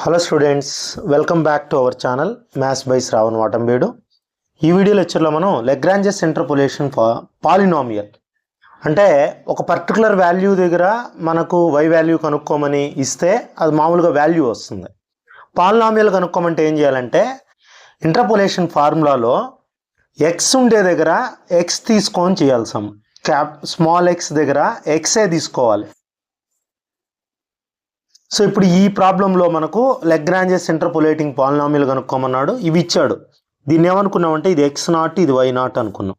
Hello students, welcome back to our channel maths by Shravan వాటంబేడు. ఈ video లెక్చర్లో మనం లెగ్రాంజెస్ ఇంటర్పోలేషన్ పాలినామియల్ అంటే ఒక పర్టికులర్ వాల్యూ దగ్గర మనకు y వాల్యూ కనుక్కోమని ఇస్తే అది మామూలుగా వాల్యూ వస్తుంది. పాలినామియల్ కనుక్కోమంటే ఏం చేయాలంటే ఇంటర్పోలేషన్ ఫార్ములాలో x ఉండే దగ్గర x తీసుకొని చేయాలి. స్మాల్ x దగ్గర xే తీసుకోవాలి. సో ఇప్పుడు ఈ ప్రాబ్లంలో మనకు లెగ్రాంజెస్ ఇంటర్పోలేటింగ్ పాలినామియల్ కనుక్కోమన్నాడు. ఇవి ఇచ్చాడు. దీన్ని ఏమనుకున్నామంటే ఇది x0 ఇది y0 అనుకున్నాం.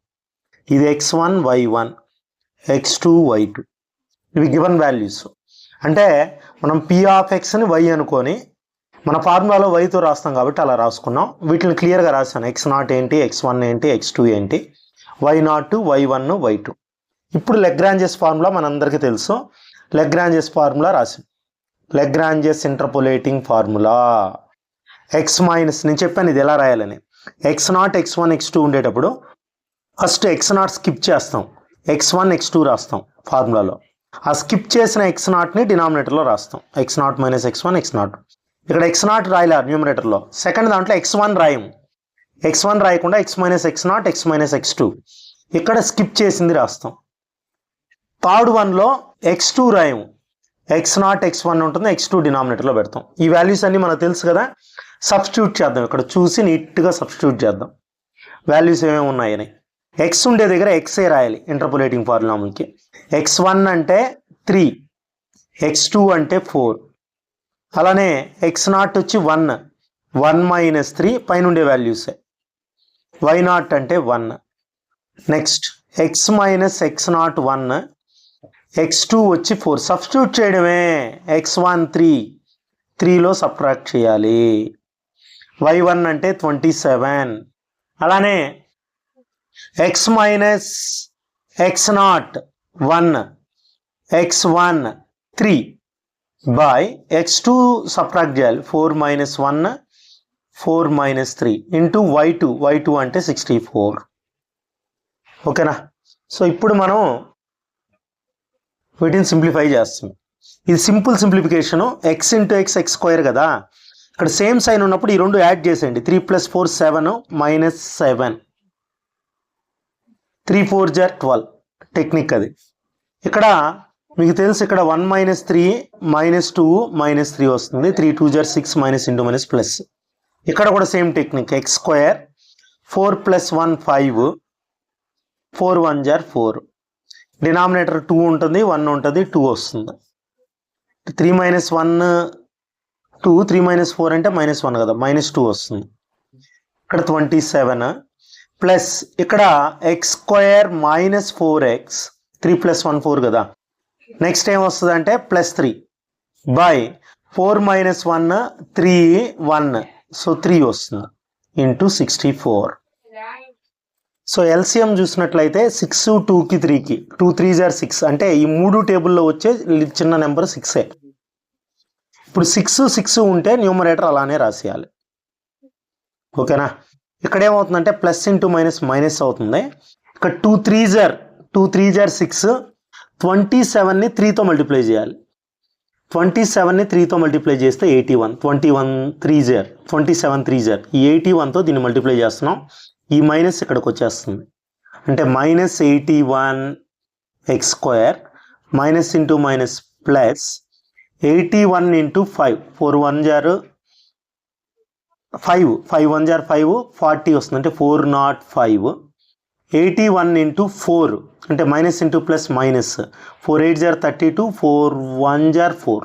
ఇది x1 y1 x2 y2 ఇవి గివెన్ వాల్యూస్. అంటే మనం p ఆఫ్ xని y అనుకొని మన ఫార్ములాలో yతో రాస్తాం కాబట్టి అలా రాసుకున్నాం. వీటిని క్లియర్గా రాశాను. x0 ఏంటి, x1 ఏంటి, x2 ఏంటి, y0 y1 y2. ఇప్పుడు లెగ్రాంజెస్ ఫార్ములా మనందరికీ తెలుసు. లెగ్రాంజెస్ ఫార్ములా రాసాం. Lagrange's interpolating formula x minus, నేను చెప్పాను ఇది ఎలా రాయాలని. x0 x1 x2 ఉండేటప్పుడు ఫస్ట్ x0 స్కిప్ చేస్తాం, x1 x2 రాస్తాం ఫార్ములాలో. ఆ స్కిప్ చేసిన x0ని డినామినేటర్లో రాస్తాం. x0 minus x1 x0. ఇక్కడ x0 రాయలే న్యూమరేటర్లో. సెకండ్ దాంట్లో x1 రాయము. x1 రాయకుండా x minus x0 x minus x2 ఇక్కడ స్కిప్ చేసింది రాస్తాం. థర్డ్ వన్లో x2 రాయము. x0 x1 ఉంటుంది, x2 డినామినేటర్లో పెడతాం. ఈ వాల్యూస్ అన్నీ మనకు తెలుసు కదా. సబ్స్టిట్యూట్ చేద్దాం. ఇక్కడ చూసి నీట్గా సబ్స్టిట్యూట్ చేద్దాం వాల్యూస్ ఏమేమి ఉన్నాయని. x ఉండే దగ్గర xే రాయాలి ఇంటర్పోలేటింగ్ పాలినామియల్కి. x1 అంటే 3, x2 అంటే 4, అలానే x0 వచ్చి 1 మైనస్ 3 పైన ఉండే వాల్యూసే. y0 అంటే 1. Next x minus x0 1, x2 వచ్చి 4. సబ్స్టిట్యూట్ చేయడమే. x1 3లో సబ్ట్రాక్ట్ చేయాలి. y1 అంటే 27. అలానే x minus x0 1 x1 3 by x2 subtract చేయాలి. 4 మైనస్ 1 4 మైనస్ 3 ఇంటూ y2 అంటే 64. ఓకేనా. సో ఇప్పుడు మనం వీటిని సింప్లిఫై చేస్తాం. ఇది simple simplification. x into x x square కదా. ఇక్కడ సేమ్ సైన్ ఉన్నప్పుడు ఈ రెండు యాడ్ చేసేయండి. 3 + 4 7 మైనస్ 7 3 4 12 టెక్నిక్ అది. ఇక్కడ మీకు తెలుసు, ఇక్కడ 1 మైనస్ 3 మైనస్ 2 మైనస్ 3 వస్తుంది. 3 2 6 మైనస్ ఇంటూ మైనస్ ప్లస్. ఇక్కడ కూడా same technique. x square 4 + 1 5 4 1 4. Denominator 2 ఉంటుంది, 1 ఉంటుంది, 2 వస్తుంది. 3 మైనస్ 1 2 3 మైనస్ 4 అంటే మైనస్ 1 కదా, మైనస్ 2 వస్తుంది. ఇక్కడ 27 ప్లస్ ఇక్కడ x స్క్వేర్ మైనస్ 4x 3 + 1 4 కదా. నెక్స్ట్ ఏం వస్తుంది అంటే ప్లస్ 3 బై 4 మైనస్ 1 3 1 సో 3 వస్తుంది ఇంటూ 64. సో ఎల్సిఎం చూసినట్లయితే 6 2కి 3కి 2 3 6 అంటే ఈ మూడు టేబుల్లో వచ్చే చిన్న నెంబర్ 6ఏ. ఇప్పుడు 6 6 ఉంటే న్యూమరేటర్ అలానే రాసేయాలి. ఓకేనా. ఇక్కడ ఏమవుతుందంటే ప్లస్ ఇంటూ మైనస్ మైనస్ అవుతుంది. ఇక్కడ 2 3 6 27ని 3తో మల్టిప్లై చేయాలి. 27ని 3తో మల్టిప్లై చేస్తే 81. 21 3 27 3 ఈ 81తో దీన్ని మల్టిప్లై చేస్తున్నాం. ఈ మైనస్ ఇక్కడికి వచ్చేస్తుంది. అంటే minus 81 x square minus into minus plus 81 into 5 4 1 5 5 1 5 40 వస్తుంది. అంటే 405. 81 ఇంటూ 4 అంటే మైనస్ ఇంటూ ప్లస్ మైనస్ 4 8 32 4 1 4.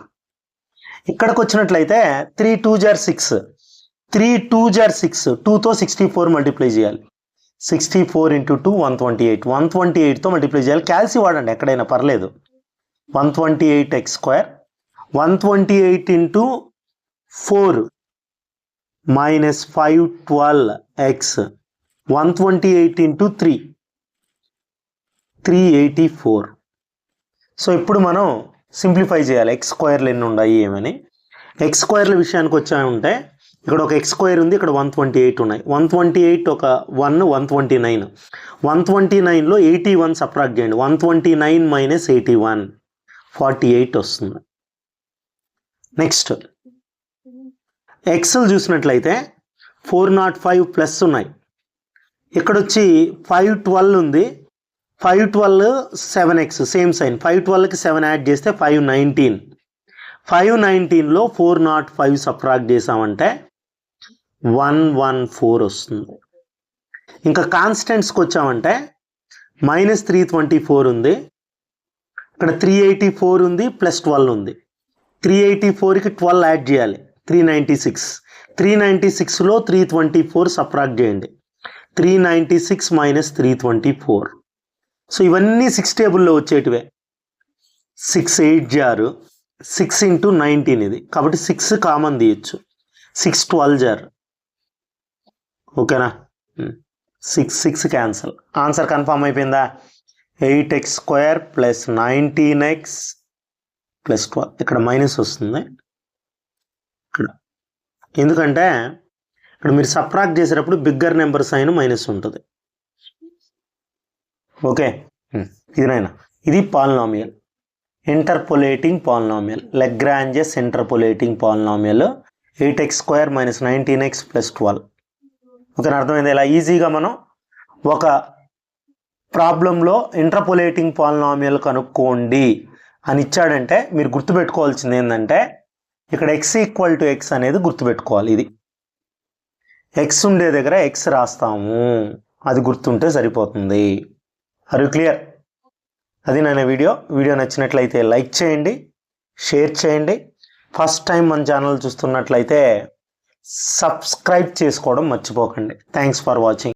ఇక్కడికి వచ్చినట్లయితే 3 2 6 3 2 6 2తో 64 మల్టిప్లై చేయాలి. 64 ఇంటూ 2 128. 128తో మల్టిప్లై చేయాలి. క్యాల్సి వాడండి ఎక్కడైనా పర్లేదు. 128 x square 128 into 4 minus 512 x 128 into 3 384. So ఇప్పుడు మనం సింప్లిఫై చేయాలి. x స్క్వేర్లు ఎన్ని ఉన్నాయి ఏమని. x స్క్వేర్ల విషయానికి వచ్చామంటే ఇక్కడ ఒక x స్క్వేర్ ఉంది, ఇక్కడ 128 ఉన్నాయి. 128 ఒక 1 129. 129లో 81 సబ్ట్రాక్ట్ చేయండి. 129 మైనస్ 81 48 వస్తుంది. నెక్స్ట్ ఎక్స్లు చూసినట్లయితే 405 ప్లస్ ఉన్నాయి. ఇక్కడ వచ్చి 512 ఉంది. 512 7x సేమ్ సైన్. 512కి 7 యాడ్ చేస్తే 519. 519లో 405 సబ్ట్రాక్ట్ చేసామంటే 114 వస్తుంది. ఇంకా కాన్స్టెంట్స్కి వచ్చామంటే -324 ఉంది. ఇక్కడ 384 ఉంది ప్లస్ 12 ఉంది. 384కి 12 యాడ్ చేయాలి 396. 396లో 324 సబ్ట్రాక్ట్ చేయండి. 396 - 324. సో ఇవన్నీ 6 టేబుల్లో వచ్చేటివే. 6 8 జారు 6 × 19 ఇది కాబట్టి 6 కామన్ తీయచ్చు. 6 12 జారు ఓకేనా. 6 క్యాన్సల్. ఆన్సర్ కన్ఫర్మ్ అయిపోయిందా? 8x² + 19x + 12. ఇక్కడ మైనస్ వస్తుంది ఇక్కడ, ఎందుకంటే ఇక్కడ మీరు సబ్ట్రాక్ట్ చేసేటప్పుడు బిగ్గర్ నెంబర్ సైన్ మైనస్ ఉంటుంది. ఓకే, ఇది నాయన ఇది polynomial, interpolating polynomial, Lagrange's interpolating polynomial 8x² - 19x + 12. ఓకేనా, అర్థమైంది? ఇలా ఈజీగా మనం ఒక ప్రాబ్లంలో ఇంటర్పోలేటింగ్ పాలినామియల్ కనుక్కోండి అని ఇచ్చాడంటే మీరు గుర్తుపెట్టుకోవాల్సింది ఏంటంటే ఇక్కడ x = x అనేది గుర్తుపెట్టుకోవాలి. ఇది x ఉండే దగ్గర x రాస్తాము, అది గుర్తుంటే సరిపోతుంది. Are you clear? అది నా వీడియో నచ్చినట్లయితే లైక్ చేయండి, షేర్ చేయండి. ఫస్ట్ టైం మన ఛానల్ చూస్తున్నట్లయితే సబ్స్క్రైబ్ చేసుకోవడం మర్చిపోకండి. Thanks for watching.